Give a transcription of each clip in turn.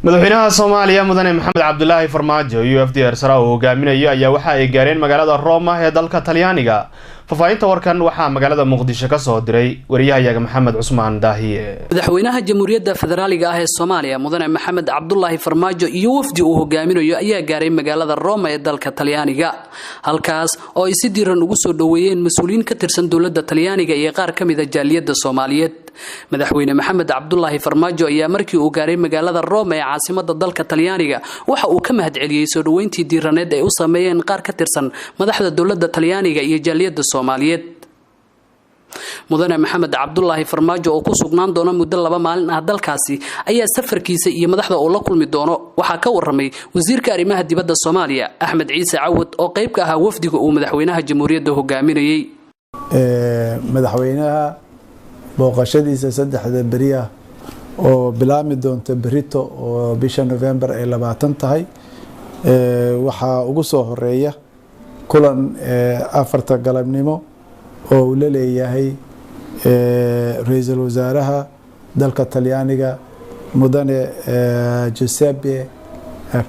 madaxweynaha Soomaaliya mudane Maxamed Cabdullaahi Farmaajo iyo UFD Ersara oo hogaaminaya ayaa waxa ay gaareen magaalada Roma ee dalka Talyaaniga. Fafaahinta warkan waxaa magaalada Muqdisho ka soo diray wariyahayaga Maxamed Cusmaan Daahiye. madaxweynaha Jamhuuriyadda Federaalka ah ee Soomaaliya mudane Maxamed Cabdullaahi Farmaajo iyo UFD uu hogaaminayo ayaa gaaray magaalada Roma ee dalka Talyaaniga. halkaas oo ay si diiran ugu soo dhaweeyeen mas'uuliyiin ka tirsan dawladda Talyaaniga iyo qaar ka mid ah jaaliyadda Soomaaliyeed. madaxweyne Maxamed Cabdullaahi Farmaajo ayaa markii uu gaaray magaalada Roma ee caasimadda dalka Talyaaniga waxa uu ka mahadceliyay soo dhaweyntii diiraneed ay u sameeyeen qaar ka tirsan madaxda dawladda Talyaaniga iyo jaaliyadda Soomaaliyeed. mudane Maxamed Cabdullaahi Farmaajo oo ku sugnaan doona muddo 2 maalin ah dalkaasi ayaa safarkiisa iyo madaxda uu la kulmi doono waxa ka waramay wasiirka arrimaha dibadda Soomaaliya Axmed Ciise Cawad oo qayb ka ah wafdiga uu madaxweynaha Jamhuuriyadda hogaaminayay. madaxweynaha booqashadiisa 3 bari ah oo bilaami doonta berito oo bisha November ay 20 tahay waxa ugu soo horeeya kulan 4 galabnimo oo uu leeyahay ra'iisul wasaaraha dalka Talyaaniga mudane Giuseppe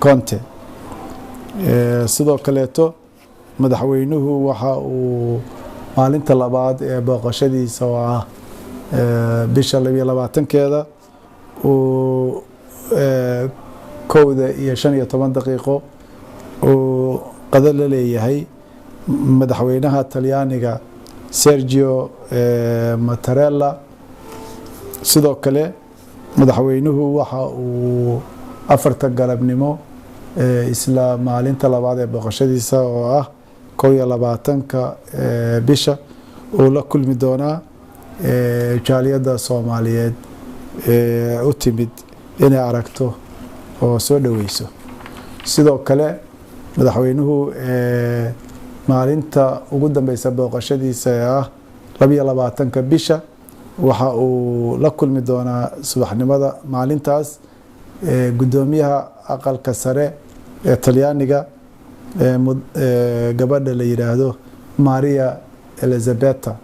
Conte. sidoo kale madaxweynuhu waxa uu maalinta labaad ee booqashadiisa oo ah bisha 22keeda oo 1:15 daqiiqo oo qadar la leeyahay madaxweynaha Talyaaniga Sergio Mattarella. sidoo kale madaxweynuhu waxa uu 4 galabnimo isla maalinta labaad ee booqashadiisa oo ah 21 bisha oo la kulmi doona jaaliyadda Soomaaliyeed u timid inay aragto oo soo dhaweyso. sidoo kale madaxweynuhu maalinta ugu dambeysa booqashadiisa ah 22 bisha waxa uu la kulmi doonaa subaxnimada maalintaas gudoomiyaha aqalka sare ee Talyaaniga gabadha la yiraahdo Maria Elisabetta.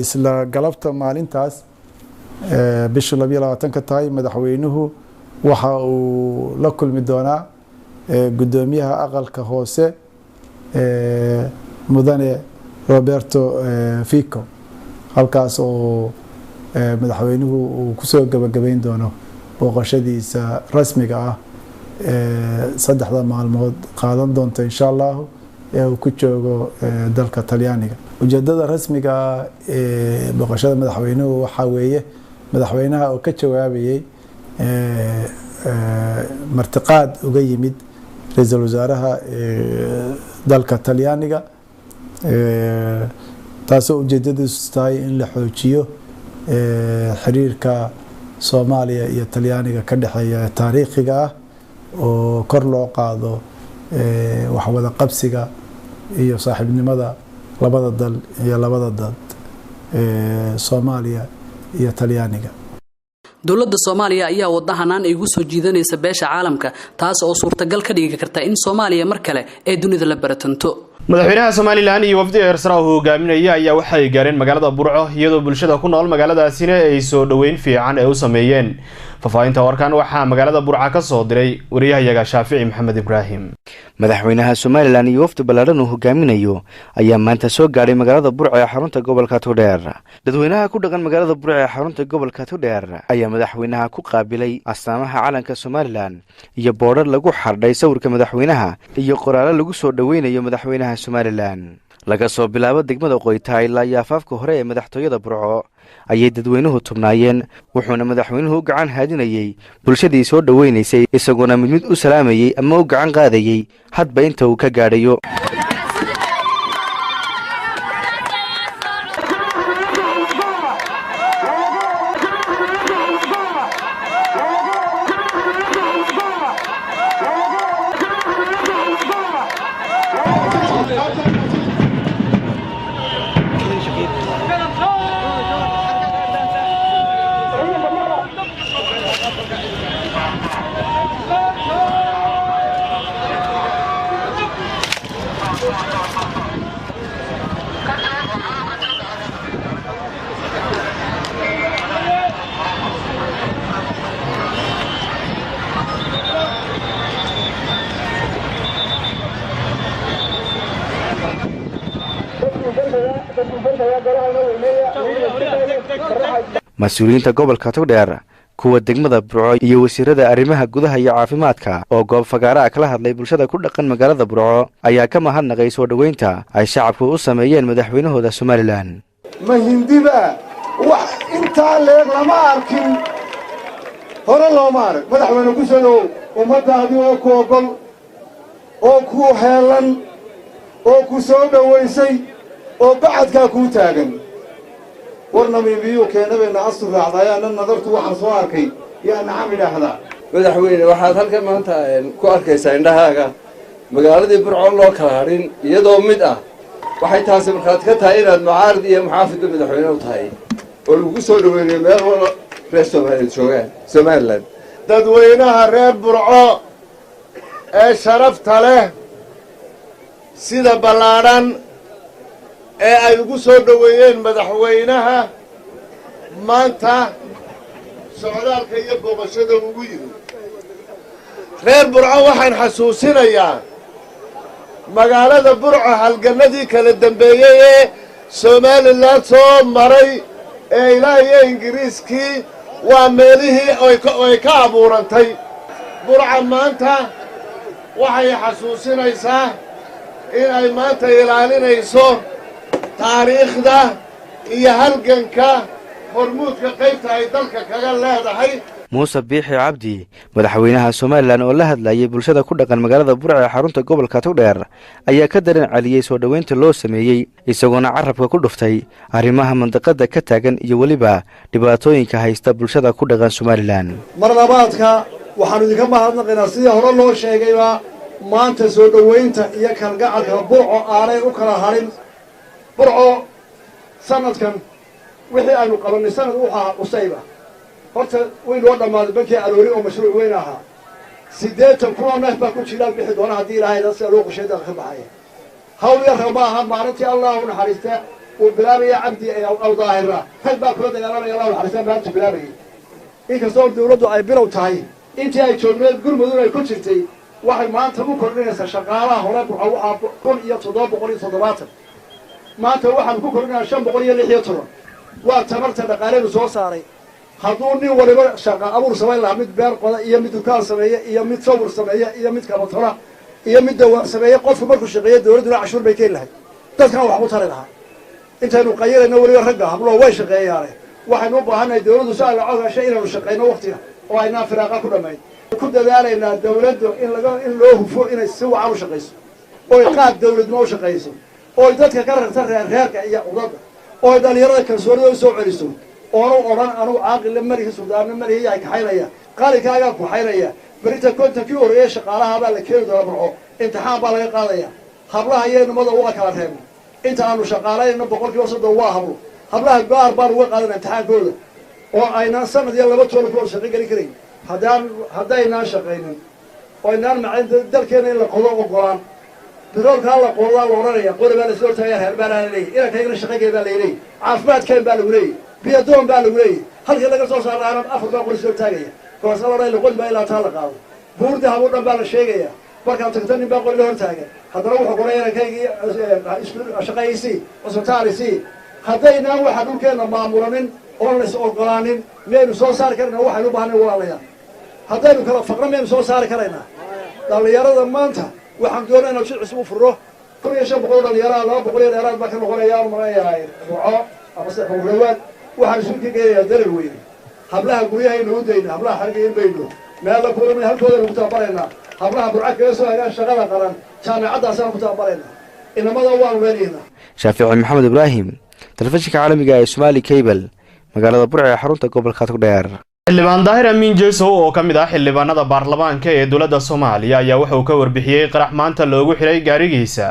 isla galabta maalintaas bisha 22 tahay madaxweynuhu waxa uu la kulmi doonaa gudoomiyaha aqalka hoose mudane Roberto Fico. halkaas oo madaxweynuhu uu ku soo gabagabeyn doono booqashadiisa rasmiga ah 3 maalmood qaadan doonta insha Allah ee uu ku joogo dalka Talyaaniga. ujeedada rasmiga ee booqashada madaxweynuhu waxa weeye madaxweynaha oo ka jawaabayay martiqaad uga yimid ra'iisul wasaaraha dalka Talyaaniga taasoo ujeedadiisu tahay in la xoojiyo xiriirka Soomaaliya iyo Talyaaniga ka dhaxeeya taariikhiga ah oo kor loo qaado wax wada qabsiga iyo saaxiibnimada labada dal iyo labada dad Soomaaliya iyo Talyaaniga. dawladda Soomaaliya ayaa wadahanaan ay ugu soo jiidanaysa beesha caalamka taas oo suurtagal ka dhigi karta in Soomaaliya mar kale ay dunida la baratanto. madaxweynaha Soomaaliland iyo UFD Ersara oo hogaaminaya ayaa waxa ay gaareen magaalada Burco iyadoo bulshada ku nool magaaladaasina ay soo dhaweyn fiican ay u sameeyeen. fafaahinta warkan waxaa magaalada Burco ka soo diray wariyahayaga Shaafici Maxamed Ibraahim. madaxweynaha Soomaaliland iyo UFD Ballaaran oo hogaaminayo ayaa maanta soo gaaray magaalada Burco ee xarunta gobolka Togdheer. dadweynaha ku dhaqan magaalada Burco ee xarunta gobolka Togdheer ayaa madaxweynaha ku qaabilay astaamaha calanka Soomaaliland iyo boodhar lagu xardhay sawirka madaxweynaha iyo qoraal lagu soo dhaweynayo madaxweynaha Soomaaliland. laga soo bilaabo degmada Qoyta ilaa Yaafaafka hore ee madaxtooyada Burco ayay dadweynuhu tubnaayeen wuxuuna madaxweynuhu gacan haadinayay bulshadii soo dhaweynaysay isaguna mid u salaamayay ama u gacan qaadayay hadba inta uu ka gaadhayo. mas-uuliyiinta gobolka togdheer kuwa degmada burco iyo wasiirada arrimaha gudaha iyo caafimaadka oo goob fagaara ah kala hadlay bulshada ku dhaqan magaalada burco ayaa ka mahadnaqay soo dhoweynta ay shacabku u sameeyeen madaxweynahooda somalilan. ma hindiba wax intaa leeg lama arkin hore looma arag madaxweyne ku soo dhowow ummadaadii oo ku ogol oo ku heelan oo ku soo dhowaysay oo bacadkaa kuu taagan warnamiibiyuu keenabayna asur raacdayaana nadartu waxaan soo arkay yaa nacam idhaahdaa madaxweyne waxaad halkan maanta ku arkaysaa indhahaaga magaaladii burco loo kala hadhin iyadoo mid ah waxay taasi markaad ka tahay inaad mucaarid iyo muxaafidba madaxweyne u tahay oo lagu soo dhaweynayo meel wala reer Soomaaliyeed joogaan Somaliland dadweynaha reer burco ee sharafta leh sida ballaadhan ee ay ugu soo dhoweeyeen madaxweynaha maanta socdaalka iyo booqashada ugu yimid reer burco waxaan xasuusinayaa magaalada burco halganadii kala dambeeyey ee Somaliland soo maray ee ilaa iyo Ingiriiskii waa meelihii ay ka abuurantay burco maanta waxay xasuusinaysaa in ay maanta ilaalinayso taariikhda iyo halganka hormuudka qaybta ay dalka kaga leedahay. muuse biixi cabdi madaxweynaha somalilan oo la hadlayay bulshada ku dhaqan magaalada burco ee xarunta gobolka togdheer ayaa ka daran celiyey soo dhoweynta loo sameeyey isagoona carabka ku dhuftay arrimaha mandaqada ka taagan iyo weliba dhibaatooyinka haysta bulshada ku dhaqan somalilan. marlabaadka waxaanu idinka mahadnaqaynaa sidii hore loo sheegayba maanta soo dhoweynta iyo kalgacalka burco aanay u kala harin burco sanadkan wixii aynu qabanay sanad waxaa cusayba horta way loo dhammaaday bankii aroori oo mashruuc weyn ahaa 80 kun oo neef baa ku jiraan bixi doona haddii ilaahay sida loo qorsheeyay ka baxaya hawl yar ma aha maalintii allah u naxariista uu bilaabaya cabdi aw daahira hal baa kula dagaalamaya allah u naxariista maanta bilaabay inkastoo dawladdu ay bilow tahay intii ay joogneed gurmudug ay ku jirtay waxay maanta u kordhinaysaa shaqaalaha hore waxaa 1770 maanta waxaan ku kordhinaa 516 waa tamarta dhaqaaleenu soo saaray hadduu nin waliba shaqa abuur samayn lahaa mid beer qoda iyo mid dukaan sameeya iyo mid sawir sameeya iyo mid kabatona iyo mid dawaa sameeya qofku markuu shaqeeyo dawladduna cashuur bay keeni lahayd dadkan wax ku tari lahaa intaynu qayirayno waliba ragga hablo way shaqeeyaane waxaynu u baahannahay dawladdu si ay lacag hesho inaanu shaqayno waqtiga oo aynaan firaaqa ku dhammayn ku dadaalaynaa dawladdu in loo hufo inay si wacan u shaqayso oy qaad dawladnimo u shaqayso oy dadka ka rarta reerka iyo cudadda oy dhalinyarada kalsoonida u soo celiso oonu odhan anugu caaqille marihi suldaanna marihi ay kaxaynaya qaalinkaagaa ku xaynaya berita kontankii horeeye shaqaalaha baa la keeni doona burco imtixaan baa laga qaadaya hablaha iyo nimada uga kala reebno inta aanu shaqaalayno 30% waa hablo hablaha gaar baan uga qaadana imtixaankooda oo aynaan sanad iyo 2 toon ku shaqo gali karin haddaynaan shaqaynin oo aynaan macaan dalkeena in la qodo ogolaan biroolka la qodaa la oranaya qoriga la soo taagay heer baa la leeyahay ina kayna shaqeeyay baa la leeyahay caafimaadkeen baa lagu leeyahay biyadoon baa lagu leeyahay halkii laga soo saaray afar baa qori soo taagaya koosalo la qod baa ilaa taa la qaado buurda hawo dhan baa la sheegaya marka tagtan in baa qori la hor taagan haddana wuxuu qorayay kaygii shaqeeyay wasataarisi haddayna waxa dhulkeena maamulanin oo la is ogolaanin meenu soo saar karna waxa u baahnay walaalayaal haddaynu kala faqra meenu soo saar karayna dhalinyarada maanta waxaan doonaynaa si cusub u furo 1500 dhalinyarada 200 dheeraad baa ka noqonaya marayay burco ama saxuurawaad waxaan isu geeyaa dalal weyn hablaha guryaha inuu deeyay hablaha xargeyn bayno meel la kulmay halkooda lagu tababarayna hablaha burco ka soo hagaan shaqada qaran jaamacadaas aan ku tababarayna inamada waan weenayna. Shaafici Maxamed Ibrahim telefishinka caalamiga ee Somali Cable magaalada burco ee xarunta gobolka togdheer. xildhibaan daahir amiin jeesow oo ka mid ah xildhibaanada baarlamaanka ee dowladda Soomaaliya ayaa waxa uu ka warbixiyay qarax maanta loogu xiray gaarigiisa.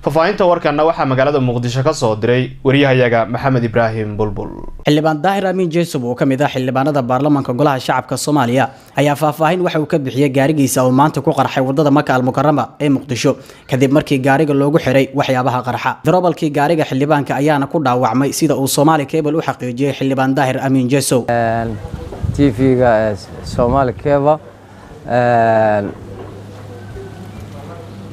Fafaahinta warkana waxaa magaalada Muqdisho ka soo diray wariyahayaga Maxamed Ibrahim Bulbul. xildhibaan daahir amiin jeesow oo ka mid ah xildhibaanada baarlamaanka golaha shacabka Soomaaliya ayaa faahfaahin waxa uu ka bixiyay gaarigiisa oo maanta ku qarxay wadada Maka al-Mukarrama ee Muqdisho kadib markii gaariga loogu xiray waxyaabaha qarxa. darawalkii gaariga xildhibaanka ayaana ku dhaawacmay sida uu Somali Cable u xaqiijiyay xildhibaan daahir amiin jeesow. TV-ga Somali Cable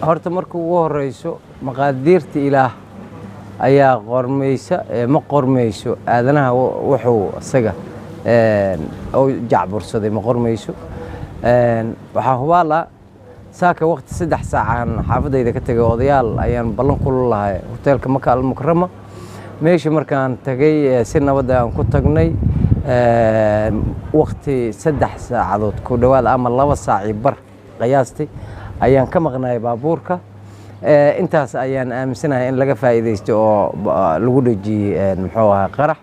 horta markuu ugu horeyso maqaadiirta ilaah ayaa qormaysa ma qormayso aadanaha wuxuu isaga oo jacbursaday ma qormayso waxaa hubaala saaka waqti 3 saacan xaafadayda ka tagay odayaal ayaan ballan ku lahay hoteelka Maka Al Mukarrama meeshii markaan tagay si nabad ah aan ku tagnay waqti 3 saacadood ku dhawaad ama 2 saaci bar qiyaastii ayaan ka maqnaay baabuurka intaas ayaan aaminsanahay in laga faa'iideysto oo lagu dhajiyay muxuu ahaa qarax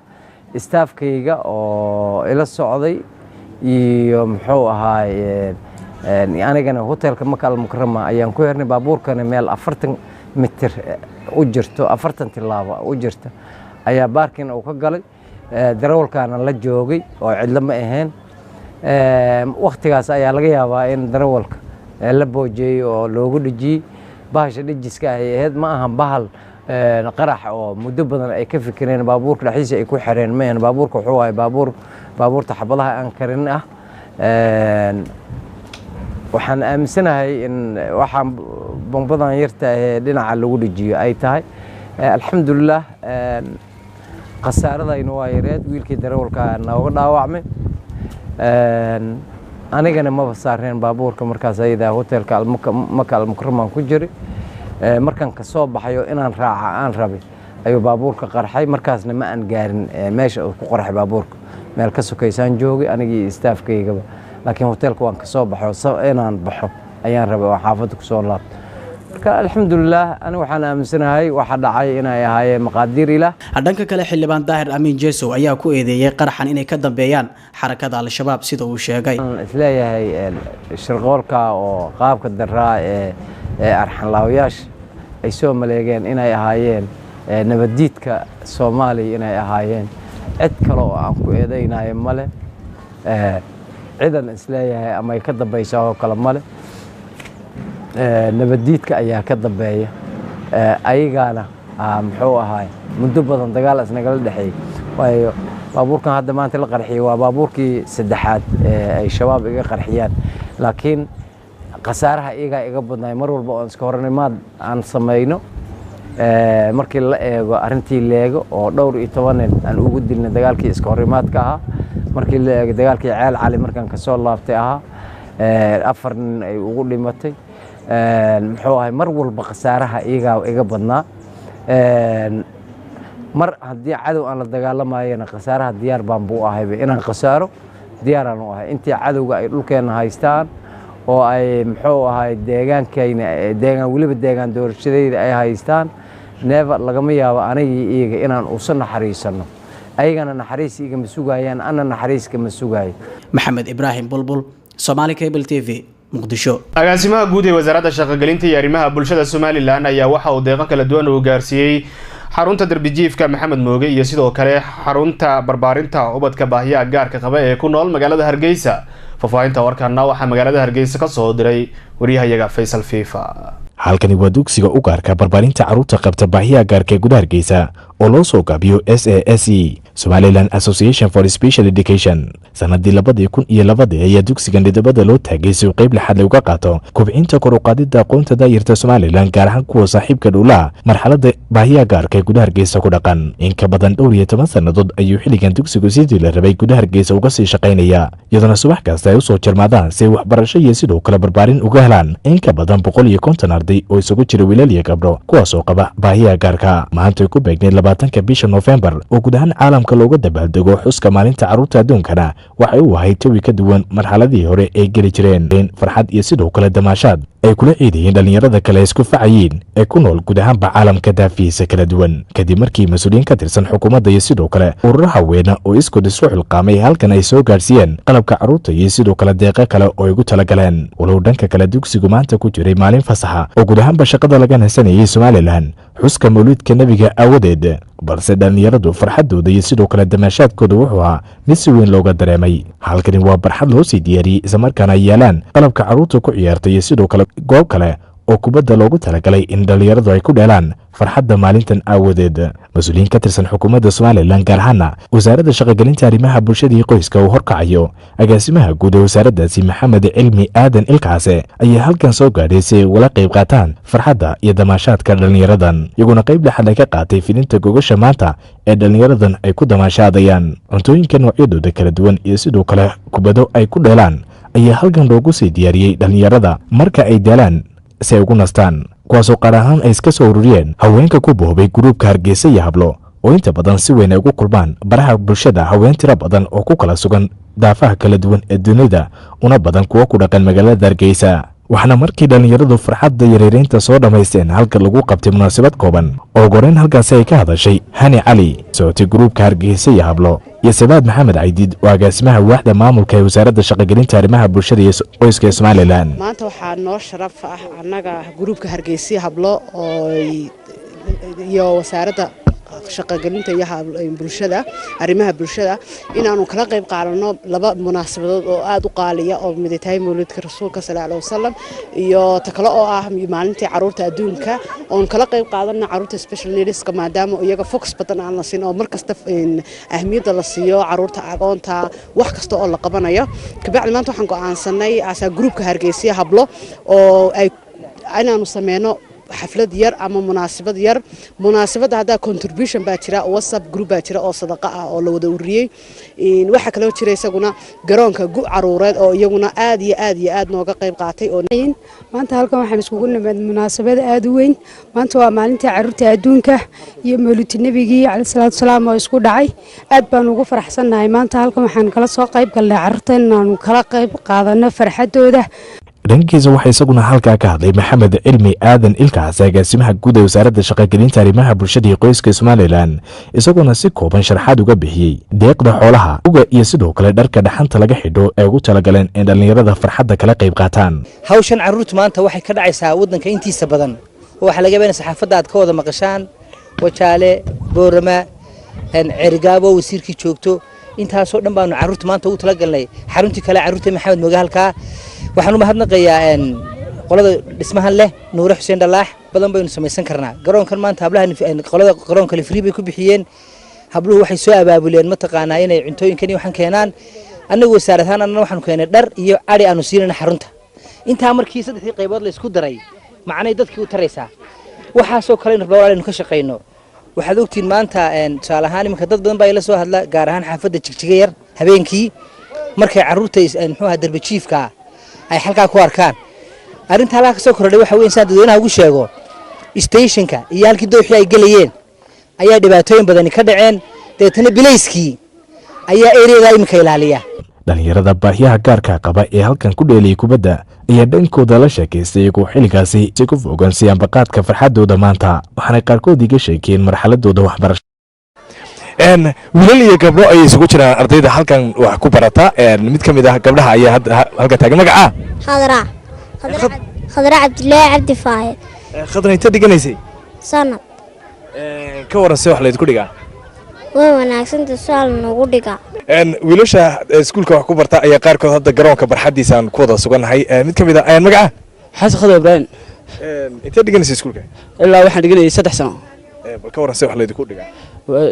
staafkayga oo ila socday iyo muxuu ahaa anigana hoteelka Maka Al Mukarrama ayaan ku xirnay baabuurkana meel 40 mitir u jirto 40 tilaabo u jirta ayaa baarkin uu ka galay darawalkaana la joogay oo cidla ma ahayn waqtigaas ayaa laga yaabaa in darawalka la boojiyay oo loogu dhajiyay bahasha dhajiska ay ahayd ma aha bahal qarax oo muddo badan ay ka fikireen baabuurka dhaxiisa ay ku xireen ma ahan baabuurka wuxuu ahay baabuurta xabadaha aan karin ah waxaan aaminsanahay in waxaan bombadan yarta ee dhinaca lagu dhajiyo ay tahay alxamdulillah khasaaradayna waa yareed wiilkii darawalka nooga dhaawacmay anigana ma saareen baabuurka markaas ayada hoteelka Maka Al Mukarrama ku jiray markaan ka soo baxayo inaan raaca aan rabay ayuu baabuurka qarxay markaasna ma aan gaarin meesha uu ku qarxay baabuurka meel ka sokaysaan joogay anigii staafkaygaba laakiin hoteelka waan ka soo baxo inaan baxo ayaan rabay oo xaafadda ku soo laabto marka alxamdulillah aniga waxaan aaminsanahay waxa dhacay inay ahaayeen maqaadiir ilaah dhanka kale xildhibaan Daahir Amiin Jeesow ayaa ku eedeeyay qaraxan inay ka dambeeyaan xarakada al-shabaab sida uu sheegay isleeyahay shirqoolka oo qaabka daraa ee arxanlaawayaasha ay soo maleegeen inay ahaayeen nabadiidka Soomaaliya inay ahaayeen cid kale oo aan ku eedeynayo male ciidan isleeyahay ama ay ka dambaysaa oo kale male nabadiidka ayaa ka dambeeya ayagana muxuu ahaay muddo badan dagaal isnagala dhaxeeyay waayo baabuurkan hadda maanta la qarxiyay waa baabuurkii saddexaad ay shabaab iga qarxiyaan laakiin qasaaraha iga badnaay mar walba oo iska hornimaad aan sameeyno markii la eego arintii leego oo dhowr iyo 10 aan ugu dilnay dagaalkii iska hornimaadka ahaa markii la eego dagaalkii Ceel Cali markaan ka soo laabtay ahaa 4 nin ay ugu dhimatay muxuu ahay mar walba qasaaraha iga badnaa mar haddii cadow aan la dagaalamayna qasaaraha diyaar baan buu ahay inaan qasaaro diyaaraan u ahay intii cadowga ay dhulkeena haystaan oo ay muxuu ahay deegaan waliba deegaan doorashadeeda ay haystaan neeva lagama yaabo anigii iyaga inaan usan naxariisano ayagana naxariis iga ma sugayaan ana naxariiska ma sugayo Maxamed Ibrahim Bulbul Somali Cable TV Muqdisho agaasimaha guud ee wasaaradda shaqo-gelinta iyo arrimaha bulshada Somaliland ayaa waxa uu deeqo kala duwan u gaarsiiyay xarunta darbijiifka Maxamed Mooge iyo sidoo kale xarunta barbaarinta ubadka baahiyaha gaarka qaba ee ku nool magaalada Hargeysa fafaahinta warkaana waxa magaalada Hargeysa ka soo diray wariyahayaga Faisal Fifa halkani waa dugsiga u gaarka barbaarinta carruurta qabta baahiyaha gaarka ee gudaha Hargeysa oo loo soo gaabiyo SASE Somaliland Association for Special Education sanadii 2002 ayaa dugsigan dhidabada loo taagay si uu qayb laxad uga qaato kubcinta kor u qaadida aqoonta daayirta Somaliland gaar ahaan kuwa saaxiibka dhula marxaladda baahiyaha gaarka ee gudaha Hargeysa ku dhaqan in ka badan 12 sanadood ayuu xilligan dugsigu sidii la rabay gudaha Hargeysa uga sii shaqeynaya iyadoo subax kasta ay u soo jarmaadaan si waxbarasho iyo sidoo kale barbaarin uga helaan in ka badan 150 arday oo isugu jira wiilal iyo gabdho kuwaas oo qaba baahiyaha gaarka maanta ku beegnay 20 bisha November oo guud ahaan caalamka looga dabaaldego xuska maalinta carruurta adduunkana waxay u ahayd jawi ka duwan marxaladii hore ee geli jireen farxad iyo sidoo kale damaashaad ay kula ciidayeen dhalinyarada kale isku facayiin ee ku nool guud ahaan caalamka daafiisa kala duwan kadib markii mas'uuliyiin ka tirsan xukuumadda iyo sidoo kale ururaha weyn oo isku xilqaamay halkan ay soo gaarsiiyeen qalabka carruurta iyo sidoo kale deeqo kale oo ay ugu talagaleen walow dhanka kale dugsigu maanta ku jiray maalin fasaxa oo guud ahaan shaqada laga nasanayay Somaliland xuska mawlidka nabiga awadeed balse dhalinyaradu farxadooda iyo sidoo kale damaashaadkooda wuxuu ahaa mid si weyn looga dareemay halkani waa barxad loo sii diyaariyay isla markaana ay yeelaan qalabka carruurta ku ciyaarta iyo sidoo kale goob kale oo kubadda loogu talagalay in dhalinyaradu ay ku dheelaan farxadda maalintan aawadeed. mas-uuliyiin ka tirsan xukuumadda somalilan gaar ahaana wasaaradda shaqogelinta arrimaha bulshada iyo qoyska uu horkacayo agaasimaha guud ee wasaaraddaasi maxamed cilmi aadan ilkaase ayaa halkan soo gaadhay si ay ugala qayb qaataan farxadda iyo damaashaadka dhallinyaradan, iyaguna qayb dhexale ka qaatay fidinta gogasha maanta ee dhallinyaradan ay ku damaashaadayaan. cuntooyinka noocyadooda kala duwan iyo sidoo kale kubado ay ku dheelaan ayaa halkan loogu sii diyaariyey dhallinyarada marka ay daalaan si ay ugu nastaan, kuwaasoo qaar ahaan ay iska soo ururiyeen haweenka ku boobay gruubka Hargeysa iyo Hablo oo inta badan si weyn ay ugu kulmaan baraha bulshada haween tiro badan oo ku kala sugan daafaha kala duwan ee dunida una badan kuwa ku dhaqan magaalada Hargeysa. waxaana markii dhallinyaradu farxadda yareereynta soo dhammaysteen halka lagu qabtay munaasabad kooban oo goreyn halkaasi ay ka hadashay Hani Cali socotay gruubka Hargeysa iyo Hablo iyo Sabaad Maxamed Caydiid oo agaasimaha waaxda maamulka ee wasaaradda shaqogelinta arrimaha bulshada iyo qoyska ee Somalilan. maanta waxaa noo sharaf ah annaga gruubka Hargeysa iyo Hablo oo iyo wasaaradda shaqogelinta iyo bulshada arrimaha bulshada inaanu kala qayb qaadano laba munaasabadood oo aad u qaaliya oo midatahay mawlidka rasuulka sallallahu alayhi wasallam iyo takalo oo ah maalintii caruurta adduunka oo kala qayb qaadana caruurta special needs ka maadaama iyaga focus badan aan la siin oo markasta ahmiyada la siiyo caruurta agoonta wax kasta oo la qabanayo kabacdi maanta waxaan go'aansanay asaa gruubka Hargeysa Hablo oo ay inaanu sameeyno xaflad yar ama munaasabad yar munaasabada hada contribution baa jira WhatsApp group baa jira oo sadaqa ah oo la wada ururiyay waxa kale oo jira isaguna garoonka caruureed oo iyaguna aad iyo aad nooga qayb qaatay oo maanta halkan waxaan iskugu nimid munaasabad aad u weyn maanta waa maalinta caruurta adduunka iyo mawlidka nabigii calaysalaatu wasalaam oo isku dhacay aad baan ugu faraxsanahay maanta halkan waxaan kala soo qayb galnay caruurta inaanu kala qayb qaadano farxadooda. dhankiisa waxaa isaguna halkaa ka hadlay Maxamed Cilmi Aadan Ilkaas agaasimaha guud ee wasaaradda shaqogelinta arrimaha bulshada iyo qoyska Somaliland isaguna si kooban sharaxaad uga bixiyay deeqda xoolaha uga iyo sidoo kale dharka dhaxanta laga xidho ee ugu talagaleen in dhalinyarada farxadda kala qayb qaataan. hawshan caruurta maanta waxay ka dhacaysaa wadanka intiisa badan waxa laga yaabaa saxaafadda aad ka wada maqashaan wajaale boorama cirgaabo wasiirkii joogto intaasoo dhan baanu caruurta maanta ugu talagalnay xaruntii kale caruurta Maxamed Moga halkaa waxaan u mahadnaqayaa qolada dhismahan leh Nuur Xuseen Dalaax badan baynu samaysan karnaa garoonkan maanta hablaha qolada garoonka le free bay ku bixiyeen habluhu waxay soo abaabuleen mataqaanaa inay cuntooyinkan waxaan keenaan annagu wasaaradahan anna waxaan keenay dhar iyo ari aanu siinayna xarunta intaa markii saddexdii qaybood la isku daray macnay dadkii u taraysaa waxa soo kale in rabaa ka shaqeyno waxaad ogtiin maanta tusaalahaan iminka dad badan baa ila soo hadla gaar ahaan xaafadda Jigjiga yar habeenkii markay caruurta muxuu darbi jiifka ay halka ku arkaan arinta halka ka soo kordhay waxa weyn dadweynaha ugu sheego stationka iyo halkii dooxii ay galayeen ayaa dhibaatooyin badan ka dhaceen deetana bilayskii ayaa area imika ilaaliya. dhalinyarada baahiyaha gaarka qaba ee halkan ku dheelay kubadda ayaa dhankooda la sheekaystay iyagoo xilligaasi si ku fogaan si ambaqaadka farxadooda maanta waxaana qaarkood iga sheekeen marxaladooda waxbarasho. wiilal iyo gabdho ay isugu jiraan ardayda halkan wax ku barata mid kamid ah gabdhaha ayaa halka taagan magaca khadra Cabdullaahi Cabdi Faayid khadra inta dhiganaysay sanad ka waran si wax la isku dhigaa way wanaagsan su'aal nagu dhiga wiilasha iskuulka wax ku barta ayaa qaarkood hadda garoonka barxadiisa aan ku wada suganahay mid kamid ah magaca xasan khadra Ibrahim inta dhiganaysay iskuulka ilaa waxaan dhiganayay 3 sano bal ka waran si wax la isku dhigaa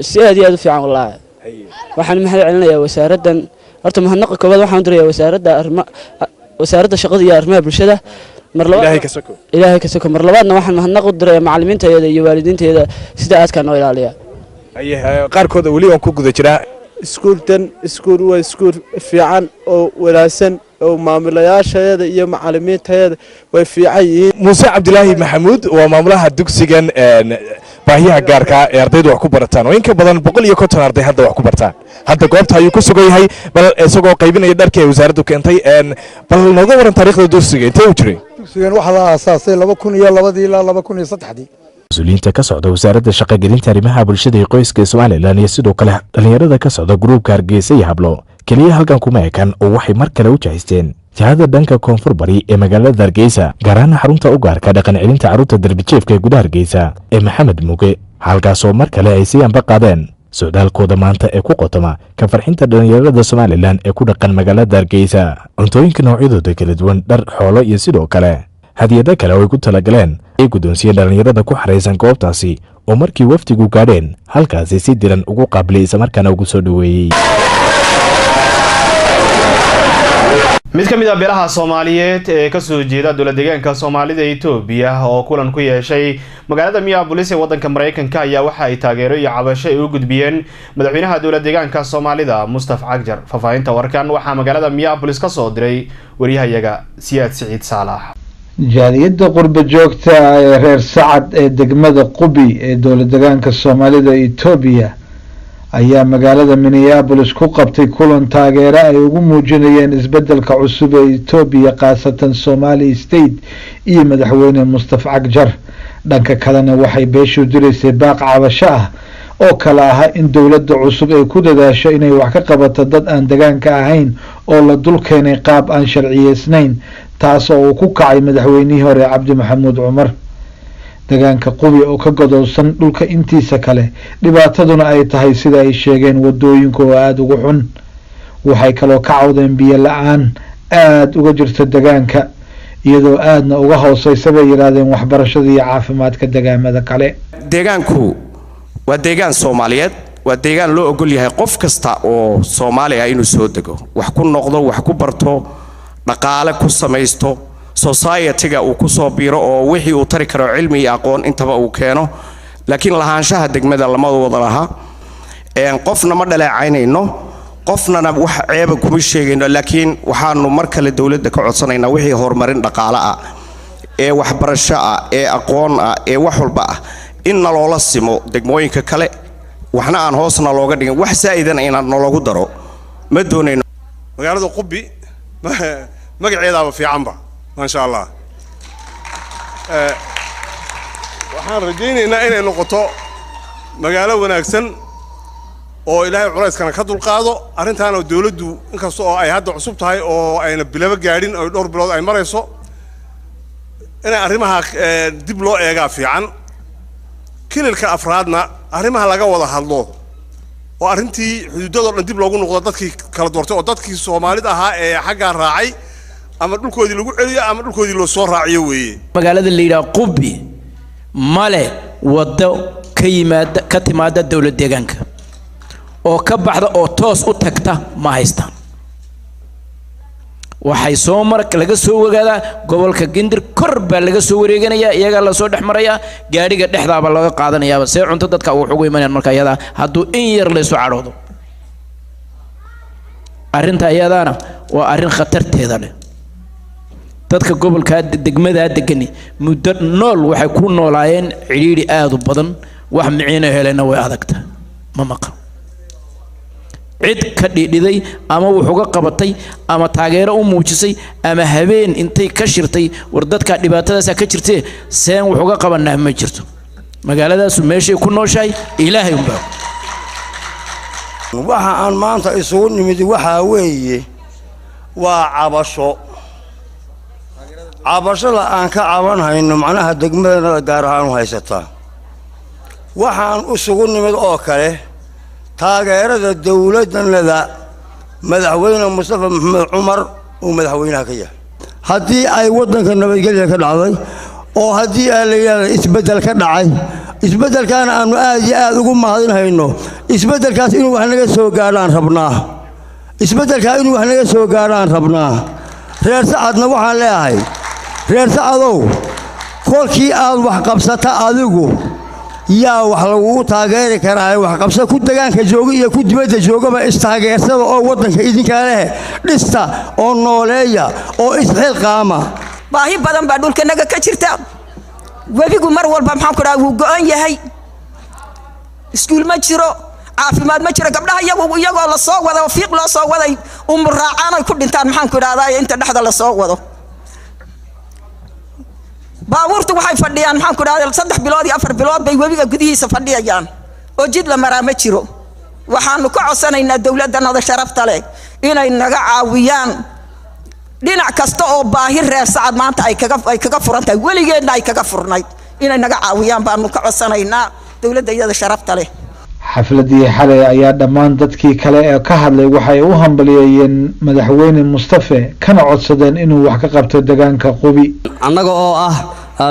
si aad iyo aad u fiican wallahi waxaan mahad celinayaa wasaaraddan horta mahadnaqa koobaad waxaan dirayaa wasaaradda shaqada iyo arrimaha bulshada mar labaad ilaahay ka soko mar labaadna waxaan mahadnaq u dirayaa macallimiinteeda iyo waalidiinteeda sida aadka noo ilaaliya qaarkood wali aan ku guda jiraa iskuultan waa iskuul fiican oo wanaagsan oo maamulayaasheeda iyo macallimiinteeda way fiican yihiin. Muuse Cabdilaahi Maxamuud waa maamulaha dugsigan baahiyaha gaarka ee ardaydu wax ku barataan oo in ka badan 150 arday hadda wax ku bartaan hadda goobta ayuu ku sugan yahay bal isagoo qaybinaya dharkii ay wasaaraddu keentay bal nooga waran taariikhda dugsiga intee u jiray dugsigan waxa la aasaasay 2002 ilaa 2003 mas-uuliyiinta ka socda wasaaradda shaqogelinta arrimaha bulshada iyo qoyska Somaliland iyo sidoo kale dhalinyarada ka socda gruubka Hargeysa iyo Hablo kaliya halkan kuma ekan oo waxay mar kale u jahaysteen jihada dhanka koonfur bari ee magaalada Hargeysa gaar ahaan xarunta u gaarka dhaqan celinta caruurta darbijeefka ee gudaha Hargeysa ee Maxamed Muge halkaas oo mar kale ay si anba qaadeen socdaalkooda maanta ee ku qotoma ka farxinta dhalinyarada Somaliland ee ku dhaqan magaalada Hargeysa cuntooyinka noocyadooda kala duwan dhar xoolo iyo sidoo kale hadiyado kale oo ay ku talagaleen ay guddoonsiye dhallinyarada ku xaraysan goobtaasi oo markii wafdigu gaadheen halkaasi si diran ugu qaabilay islamarkaana ugu soo dhoweeyey. mid ka mid ah beelaha Soomaaliyeed ee ka soo jeeda dowlad deegaanka Soomaalida ee Itoobiya oo kulan ku yeeshay magaalada Minneapolis ee wadanka Mareykanka ayaa waxa ay taageero iyo cabasho ay u gudbiyeen madaxweynaha dowlad deegaanka Soomaalida Mustafa Cagjar. Fafaahinta warkan waxaa magaalada Minneapolis ka soo diray wariyahayaga Siyaad Siciid Saalax. jaaliyadda qurba joogta ee reer Sacad ee degmada Qubi ee dowlad deegaanka Soomaalida ee Itoobiya ayaa magaalada Minneapolis ku qabtay kulan taageero ay ugu muujinayeen isbedelka cusub ee Itoobiya qaasatan Somali State iyo madaxweyne Mustafa Cagjar. dhanka kalena waxay beeshu direysay baaq cabasho ah oo kala ah in dowladda cusub ay ku dadaasho inay wax ka qabato dad aan deegaanka ahayn oo la dul keenay qaab aan sharciyeysnayn taas oo uu ku kacay madaxweynihii hore Cabdi Maxamuud Cumar. deegaanka Qubi oo ka godowsan dhulka intiisa kale dhibaataduna ay tahay sida ay sheegeen wadooyinka oo aad ugu xun. waxay kaloo ka cawdeen biyo la'aan aad uga jirta deegaanka iyadoo aadna uga hooseysa bay yiraahdeen waxbarashada iyo caafimaadka deegaamada kale. deegaanku waa deegaan Soomaaliyeed waa deegaan loo ogol yahay qof kasta oo Soomaali ah inuu soo dego wax ku noqdo wax ku barto dhaqaale ku samaysto society-ga uu ku soo biiro oo wixii uu tari karo cilmi iyo aqoon intaba uu keeno laakiin lahaanshaha degmada lama wada laha qofna ma dhaleecaynayno qofna wax ceeb kuma sheegayno laakiin waxaanu mar kale dawladda ka codsanaynaa wixii horumarin dhaqaale ah ee waxbarasho ah ee aqoon ah ee wax walba ah in loola simo degmooyinka kale waxna aan hoosna looga dhigin wax saa'idan in loogu daro ma doonayno. magaalada Qubi magaceedaaba fiicanba ما شاء الله waxaan rajaynaynaa inay noqoto magaalo wanaagsan oo ilaahay culayskana ka dulqaado arintaana dawladdu inkastoo oo ay hadda cusub tahay oo ayna bilaba gaadhin oo dhowr bilood ay marayso inay arrimaha dib loo eegaa fiican kilalka afraadna arrimaha laga wada hadlo oo arintii xuduudada dhan dib loogu noqdo dadkii kala doortay oo dadkii Soomaalida ahaa ee xagga raacay ama dhulkoodii lagu celiyo ama dhulkoodii loo soo raaciyo weeye. magaalada la yiraahdo Qubi male wado ka timaada dawlad deegaanka oo ka baxda oo toos u tagta ma haystaan. waxay soo laga soo wagaadaa gobolka Gindir kor baa laga soo wareeganaya iyaga la soo dhaxmaraya gaariga dhexdaaba laga qaadanayaa see cunto dadka uu ugu imanayaan marka iyada hadduu in yar la soo cadhoodo. arrinta iyadana waa arrin khatarteeda leh. dadka gobolka degmada degani muddo nool waxay ku noolaayeen ciriiri aad u badan wax miciina helena way adagta ma maqan cid ka dhidhiday ama wuxuu ka qabatay ama taageero u muujisay ama habeen intay ka shirtay war dadka dhibaatadaas ka jirtay seen wuxuu ka qabanaa ma jirto magaaladaas meeshay ku nooshahay ilaahay u baa waxa aan maanta isugu nimid waxa weeye waa cabashada aan ka cabanayno macnaha degmada gaar ahaan haysataa waxaan isugu nimid oo kale taageerada dawladda madaxweyne Mustafa Maxamuud Cumar oo madaxweynaha ka yahay haddii ay wadanka nabadgelyo ka dhacday oo haddii ay leeyahay isbedel ka dhacay isbedelkan aanu aad iyo aad ugu mahadinayno isbedelkaas inuu wax naga soo gaaraan rabnaa isbedelka inuu wax naga soo gaaraan rabnaa reer Sacadna waxaan leeyahay reer Sacadow kolkii aad wax qabsata adigu yaa wax lagu taageeri karaa wax qabsa ku deegaanka jooga iyo ku dibadda joogaba istaageersada oo wadanka idinka leh dhista oo nooleeya oo isxilqaama baahi badan baa dhulka naga ka jirta webigu mar walba maxaan ku dhahay wuu go'an yahay iskuul ma jiro caafimaad ma jiro gabdhaha iyagoo la soo wado fiiq loo soo waday raacaan ay ku dhintaan maxaan ku dhahdaa inta dhexda la soo wado baabuurtu waxay fadhiyaan maxaan ku dhahdaa 3 bilood iyo 4 bilood bay webiga gudihiisa fadhiyaan oo jid la maraa ma jiro waxaanu ka codsanaynaa dawladda sharafta leh inay naga caawiyaan dhinac kasta oo baahi reer Sacad maanta ay kaga furantahay weligeedna ay kaga furnayd inay naga caawiyaan baanu ka codsanaynaa dawladda iyada sharafta leh. xafladii xalay ayaa dhammaan dadkii kale ee ka hadlay waxay u hambaliyeeyeen madaxweyne Mustafa kana codsadeen inuu wax ka qabto deegaanka Qubi. annaga oo ah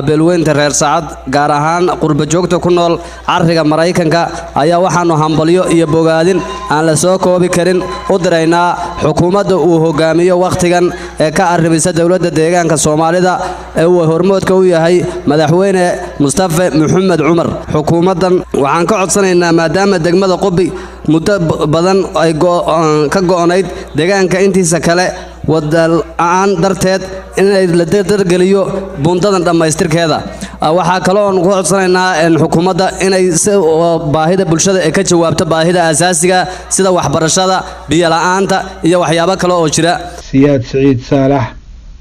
beelweynta reer Sacad gaar ahaan qurba joogta ku nool cariga Mareykanka ayaa waxaanu hambalyo iyo bogaadin aan la soo koobi karin u diraynaa xukuumadda uu hogaamiyo waqtigan ee ka arrimaysa dawladda deegaanka Soomaalida ee uu hormoodka u yahay madaxweyne Mustafa Maxamed Cumar. xukuumaddan waxaan ka codsanaynaa maadaama degmada Qubi muddo badan ay ka go'onayd deegaanka intiisa kale wadaan darteed inay la dardargeliyo bundadan dhamaystirkeeda. waxaa kale oo ku codsanaynaa xukuumadda inay baahida bulshada ee ka jawaabto baahida asaasiga sida waxbarashada, biyo la'aanta iyo waxyaabo kale oo jira. Siyaad Saciid Saalax,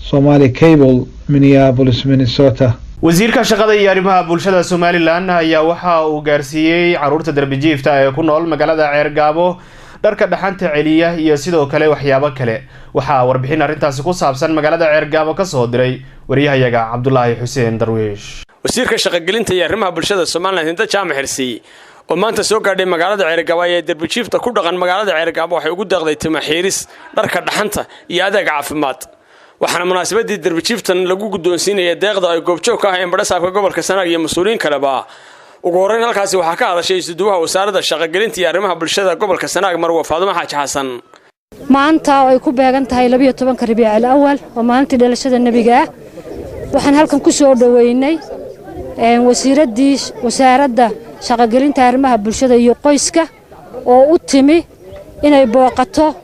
Somali Cable, Minneapolis, Minnesota. wasiirka shaqada iyo arrimaha bulshada Somaliland ayaa waxa uu gaarsiiyay caruurta darbijiifta ee ku nool magaalada Ceergaabo dharka dhaxanta celiya iyo sidoo kale waxyaabo kale. waxaa warbixin arrintaasi ku saabsan magaalada Ceergaabo ka soo diray wariyahayaga Cabdullaahi Xuseen Darwiish. wasiirka shaqagelinta iyo arrimaha bulshada Somaliland Hinda Jaamac Xirsi oo maanta soo gaadhay magaalada Ceergaabo ee darbijiifta ku dhaqan magaalada Ceergaabo waxay ugu deeqday timo xiiris, dharka dhaxanta iyo adeeg caafimaad. waxaana munaasabadii darbijiiftan lagu guddoonsiinayay deeqda ay goobjoog ka ahaayeen badhasaabka gobolka Sanaag iyo mas'uuliyiin kaleba. ugu horeyn halkaasi waxaa ka hadashay isuduwaha wasaaradda shaqagelinta iyo arrimaha bulshada gobolka Sanaag Marwa Faadumo Xaaji Xasan. maanta ay ku beegan tahay 12 Rabiicul Awwal oo maalintii dhalashada nabiga waxaan halkan ku soo dhaweynay wasaaradda shaqagelinta arrimaha bulshada iyo qoyska oo u timi inay booqato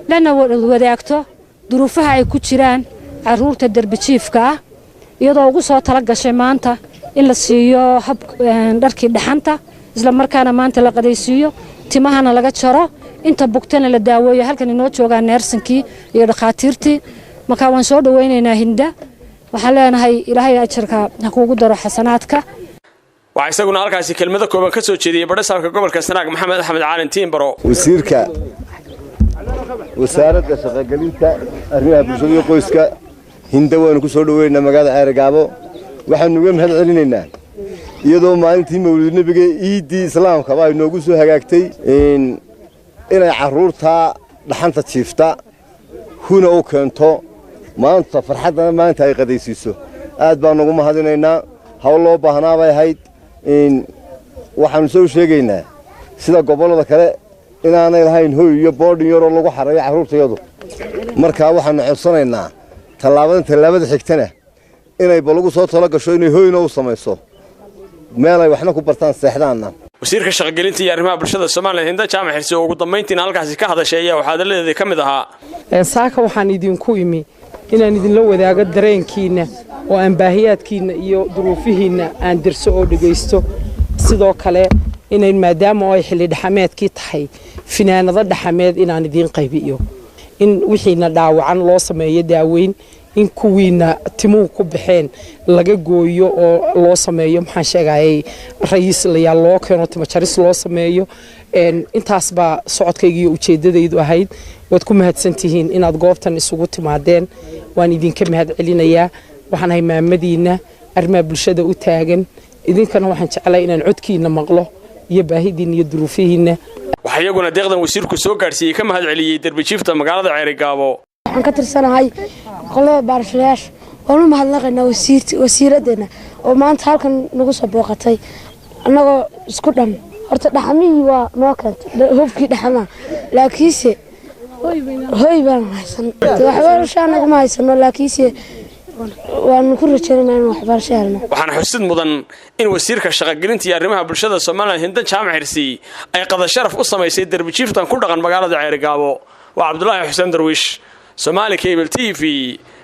lana wadaagto duruufaha ay ku jiraan caruurta darbijiifka ah iyadoo ugu soo tala gashay maanta in la siiyo dharkii dhaxanta isla markaana maanta la qadaysiiyo timahana laga jaro inta bugtana la daaweeyo. halkan inoo joogaa neersankii iyo dhaqaatiirtii marka waan soo dhaweynaynaa Hinda waxaan leenahay ilaahay ajarka ha kuugu daro xasanaadka. waxaa isaguna halkaasi kelmado kooban ka soo jeediyay badhasaabka gobolka Sanaag Maxamed Axmed Caalin Tiimbaro. wasiirka wasaaradda shaqagelinta arrimaha bulshada iyo qoyska Hinda waan ku soo dhaweynaa magaalada Ceergaabo. waxaan uga mahad celinaynaa iyadoo maalintii mawlid nabiga Eidii Islaamka ay noogu soo hagaagtay inay caruurta dhaxanta jiifta huna u keento maanta farxadana maanta ay qadaysiiso. aad baan ugu mahadinaynaa hawl loo baahnaa bay ahayd. waxaan soo sheegaynaa sida gobolada kale inaanay lahayn hoy iyo boarding yar oo lagu xareeyo caruurtayadu. marka waxaan codsanaynaa tallaabada xigtana inay balagu soo tala gasho inay hoyna u samayso meel ay waxna ku bartaan seexdaana. wasiirka shaqagelinta iyo arrimaha bulshada Somaliland Hinda Jaamac Xirsi oo ugu dambeyntii halkaasi ka hadashay ayaa waxaa daladeeda ka mid ahaa saaka waxaan idinku imi inaan idinla wadaago dareenkiina oo aan baahiyaadkiina iyo duruufihiina aan dirso oo dhageysto. sidoo kale inay maadaama ay xilli dhaxameedkii tahay finaanada dhaxameed inaan idin qaybiyo in wixiina dhaawacan loo sameeyo daaweyn in kuwiina timuhu ku baxeen laga gooyo oo loo sameeyo maxaan sheegayay ra'iis la loo keeno timo jaris loo sameeyo. intaas baa socodkayga iyo ujeedadaydu ahayd. waad ku mahadsantihiin inaad goobtan isugu timaadeen. waan idinka mahad celinayaa. waxaan ahay maamadiina arrimaha bulshada u taagan. idinkana waxaan jeclahay inaan codkiina maqlo iyo baahidiina iyo duruufihiina. waxaa iyaguna deeqdan wasiirku soo gaarsiiyay ka mahad celiyay darbijiifta magaalada Ceergaabo. waxaan ka tirsanahay qolada baarshayaasha oo u mahadnaqaynaa wasiiraddeena oo maanta halkan nagu soo booqatay annagoo isku dhan. horta dhaxamihii waa noo keentay hubkii dhaxamaha laakiinse hoy baan haysan waxbarasho anaguma haysano laakiinse waan ku rajaynaynaa in waxbarasho helno. waxaana xusid mudan in wasiirka shaqagelinta iyo arrimaha bulshada Somaliland Hinda Jaamac Xirsi ay qada sharaf u samaysay darbijiiftan ku dhaqan magaalada Ceergaabo. waa Cabdullaahi Xuseen Darwiish, Somali Cable TV,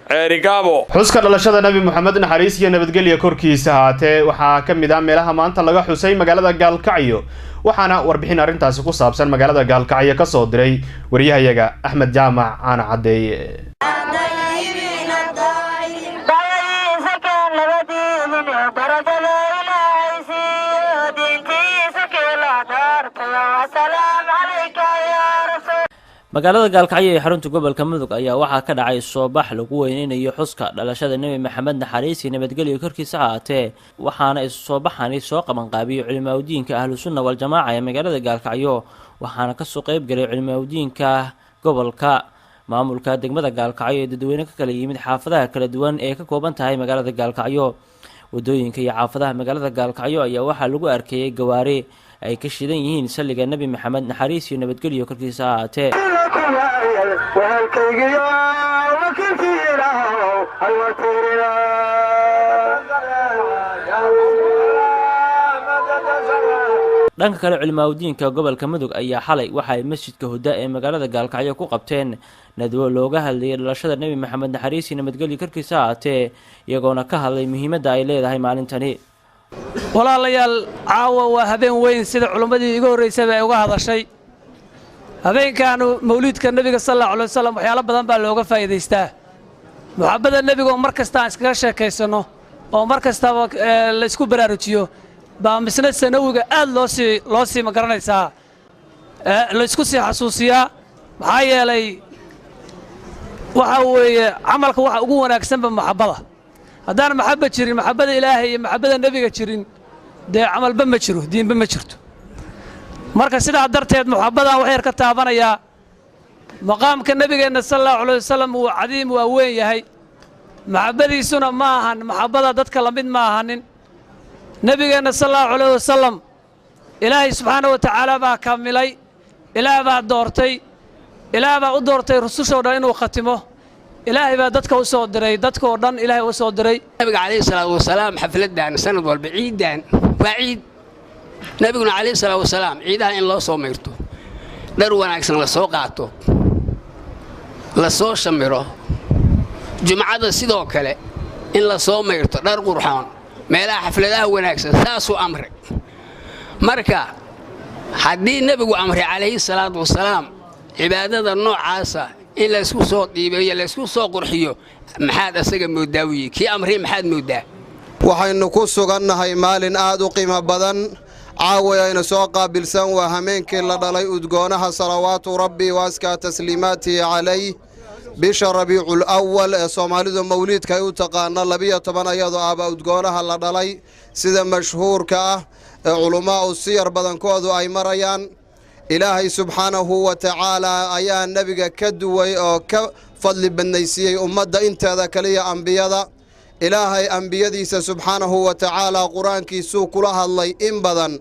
Ceergaabo. xuska dhalashada Nabi Maxamed naxariis iyo nabadgelyo korkiisa haatee waxaa ka mid ah meelaha maanta laga xusay magaalada Gaalkacyo. waxaana warbixin arrintaasi ku saabsan magaalada Gaalkacyo ka soo diray wariyahayaga Axmed Jaamac Caana Cadeeye. magaalada gaalkacyo ee xarunta gobolka mudug ayaa waxaa ka dhacay soobax lagu weyneynayo xuska dhalashada nebi maxamed naxariis iyo nabadgelyo korkiisa ahaatee waxaana soobaxani soo qabanqaabiyo culimaaudiinka ahlu sunna wal jamaaca ee magaalada gaalkacyo waxaana kasoo qayb galay culimaaudiinka gobolka maamulka degmada gaalkacyo ee dadweyne ka kala yimid xaafadaha kala duwan ee ka kooban tahay magaalada gaalkacyo wadooyinka iyo xaafadaha magaalada gaalkacyo ayaa waxaa lagu arkayay gawaari ay ka shidan yihiin salliga nebi maxamed naxariis iyo nabadgelyo korkiisa ahaatee dhanka kale culimaaudiinka gobolka mudug ayaa xalay waxa ay masjidka huda ee magaalada gaalkacyo ku qabteen nadwo looga hadlayay dhalashada nebi maxamed naxariis iyo nabadgelyo korkiisa ahaatee iyagoona ka hadlay muhiimadda ay leedahay maalintani walaalayaal caawa waa habeen weyn sida culimmadii iga horreysayba ay uga hadashay habeenkaanu mawliidka nebiga sallallahu alayhi wasallam waxyaalo badan baa looga faa'iidaystaa muxabbada nebiga oo mar kasta aan iskaga sheekaysano oo mar kastaba la isku baraarujiyo baa misna sanawiga aad loo sii magaranaysaa la isku sii xasuusiyaa maxaa yeelay waxa weeye camalka waxa ugu wanaagsanba maxabbada haddaan maxabba jirin maxabbada ilaahay iyo maxabbada nebiga jirin dee camalba ma jiro diinba ma jirto marka sidaa darteed muxabbadan wax yar ka taabanayaa maqaamka nebigeenna sallallahu alayhi wasallam uu cadiim waa weyn yahay maxabbadiisuna ma ahan maxabbada dadka la mid ma ahanin nebigeenna sallallahu alayhi wasallam ilaahay subxaanahu wa tacaala baa kamilay ilaah baa doortay ilaah baa u doortay rusushoo dhan inuu khatimo ilaahay baa dadka u soo diray dadkoo dhan ilaahay u soo diray nabiga calayhi salaatu wasalaam xafladan sanad walba ciidan waa ciid nabiguna calayhi salaatu wasalaam ciidaha in loo soo meyrto dhar wanaagsan la soo qaato la soo shamiro jumcada sidoo kale in la soo meyrto dhar qurxoon meelaha xafladaha wanaagsan saasuu amray marka haddii nebigu amray calayhi salaatu wasalaam cibaadada noocaasa in la isku soo dhiibeeyo la isku soo qurxiyo maxaad asaga moodaa wiyi kii amray maxaad moodaa waxaynu ku sugannahay maalin aad u qiimo badan caawa aynu soo qaabilsan waa hameenkii la dhalay udgoonaha salawaatu rabbi wa askaa tasliimaatihi calayh bisha rabiicul awal ee soomaalidu mawliidka ay u taqaana 12 ayadoo aaba udgoonaha la dhalay sida mashhuurka ah ee culumaa u siyar badankoodu ay marayaan ilaahay subxaanahu wa tacaala ayaa nebiga ka duway oo ka fadli badnaysiiyey ummadda inteeda kaliya ambiyada ilaahay ambiyadiisa subxaanahu wa tacaala qur-aankiisuu kula hadlay in badan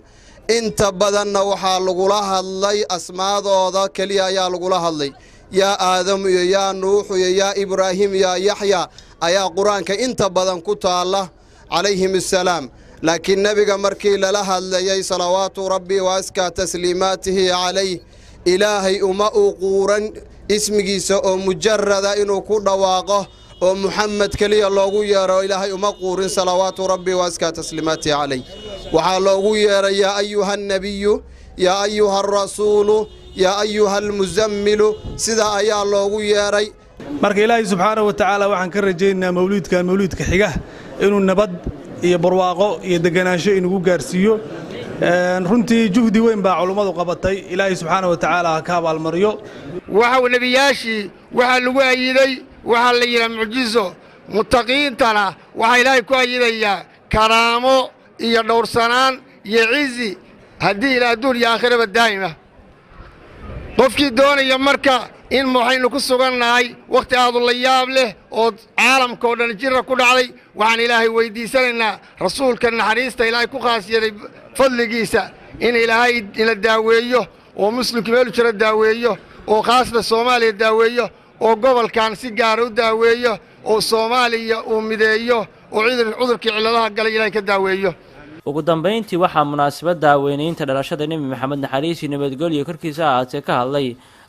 inta badanna waxaa lagula hadlay asmaadooda keliya ayaa lagula hadlay yaa aadamu iyo yaa nuuxu iyo yaa ibraahim yaa yaxya ayaa qur-aanka inta badan ku taalla calayhim assalaam laakiin nebiga markii lala hadlayay salawaatu rabbi wa askaa tasliimaatihi calayh ilaahay uma uu quuran ismigiisa oo mujarada inuu ku dhawaaqo oo muxamed keliya loogu yeero ilaahay uma quurin salawaatu rabbi wa askaa tasliimaatihi calayh waxaa loogu yeeray yaa ayuha annabiyu yaa ayuha arasuulu yaa ayuha almuzammilu sidaa ayaa loogu yeeray marka ilaahay subxaanahu wa tacaala waxaan ka rajaynaynaa mawliidka xiga inuu nabad iyo barwaaqo iyo deganaansho inugu gaarsiiyo runtii juhdi weyn baa culummadu qabatay ilaahay subxaanahu wa tacaala ha ka abaalmariyo waxa nebiyaashii waxaa lagu ayiday waxaa la yidhaha mucjizo muttaqiintana waxaa ilaahay ku ayidayaa karaamo iyo dhowrsanaan iyo cizi haddii ila adduun iyo aakhiraba daa'ima qofkii doonaya marka in waxaynu ku sugannahay wakhti aadu la yaab leh oo caalamka oo dhan jirra ku dhacday waxaan ilaahay weyddiisanaynaa rasuulka naxariista ilaahay ku khaas yeelay fadligiisa in ilaahay ina daaweeyo oo muslimka meelu jira daaweeyo oo khaasna soomaaliya daaweeyo oo gobolkan si gaara u daaweeyo oo soomaaliya uu mideeyo oo cudurkii cilladaha galay ilaahay ka daaweeyo ugu dambeyntii waxaa munaasabadda weynaynta dhalashada nebi maxamed naxariis iyo nabadgelyo korkiisa ahaatee ka hadlay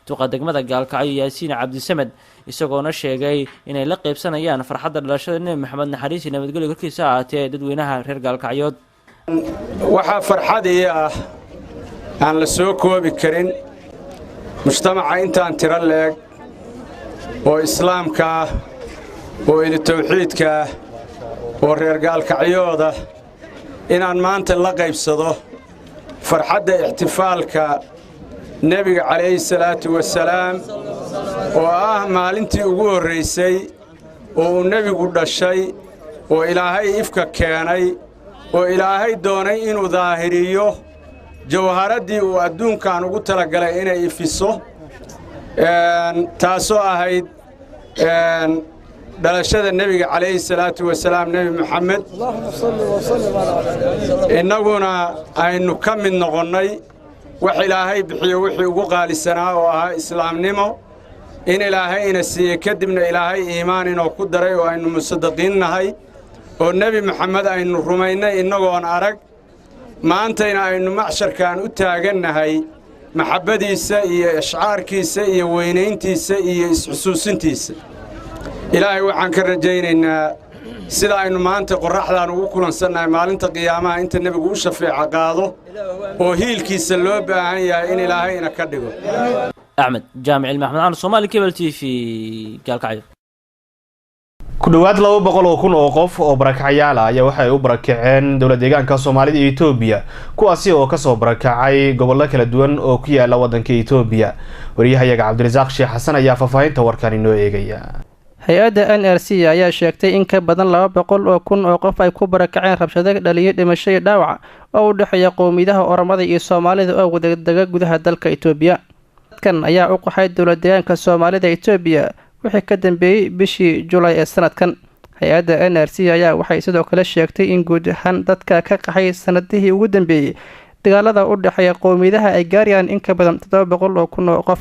duqa degmada gaalkacyo yaasiin cabdisamed isagoona sheegay inay la qaybsanayaan farxadda dhalashada nebi maxamed naxariis iyo nabadgelyo korkiisa ahaatee dadweynaha reer gaalkacyood waxaa farxadii ah aan la soo koobi karin mujtamaca intaan tiro leeg oo islaamka ah oo ili tawxiidka ah oo reer gaalkacyooda inaan maanta la qaybsado farxadda ixtifaalka nebiga calayhi salaatu wasalaam oo ah maalintii ugu horraysay oo uu nebigu dhashay oo ilaahay ifka keenay oo ilaahay doonay inuu daahiriyo jawharaddii uu adduunkan ugu talagalay inay ifiso taasoo ahayd dhalashada nebiga calayhi salaatu wasalaam nebi moxamed innaguna aynu ka mid noqonnay wax ilaahay bixiyo wixii ugu qaalisanaa oo ahaa islaamnimo in ilaahay ina siiyey kadibna ilaahay iimaan inoo ku daray oo aynu musadaqiin nahay oo nebi moxamed aynu rumaynay innagoon arag maantayna aynu macsharkaan u taagannahay maxabbadiisa iyo ishcaarkiisa iyo weynayntiisa iyo isxusuusintiisa ilaahay waxaan ka rajaynaynaa sida aynu maanta qorraxdaan ugu kulansannahay maalinta qiyaamaha inta nebigu u shafeeca qaado oo hiilkiisa loo baahan yahay in ilaahay ina ka dhigo axmed jaamic ilmi axmed caan Soomaali Cable TV gaalkacyo ku dhawaad 200 kun oo qof oo barakacyaal ah ayaa waxay u barakaceen dowlad deegaanka Soomaalida iyo Itoobiya kuwaasi oo ka soo barakacay gobollo kala duwan oo ku yaala wadanka Itoobiya wariyahayaga Cabdirasaaq Sheekh Xasan ayaa faafahinta warkan inoo eegaya hay-adda NRC ayaa sheegtay in ka badan 200 kun oo qof ay ku barakaceen rabshado dhaliyay dhimasho iyo dhaawac oo u dhaxeeya qowmiyadaha Oromada iyo Soomaalida oo wadaaga gudaha dalka Itoobiya dadkan ayaa u qaxay dowlad deegaanka Soomaalida Itoobiya wixii ka dambeeyay bishii July ee sanadkan hay-adda NRC ayaa waxay sidoo kale sheegtay in guud ahaan dadka ka qaxay sanadihii ugu dambeeyay dagaalada u dhaxeeya qowmiyadaha ay gaarayaan in ka badan 700 kun oo qof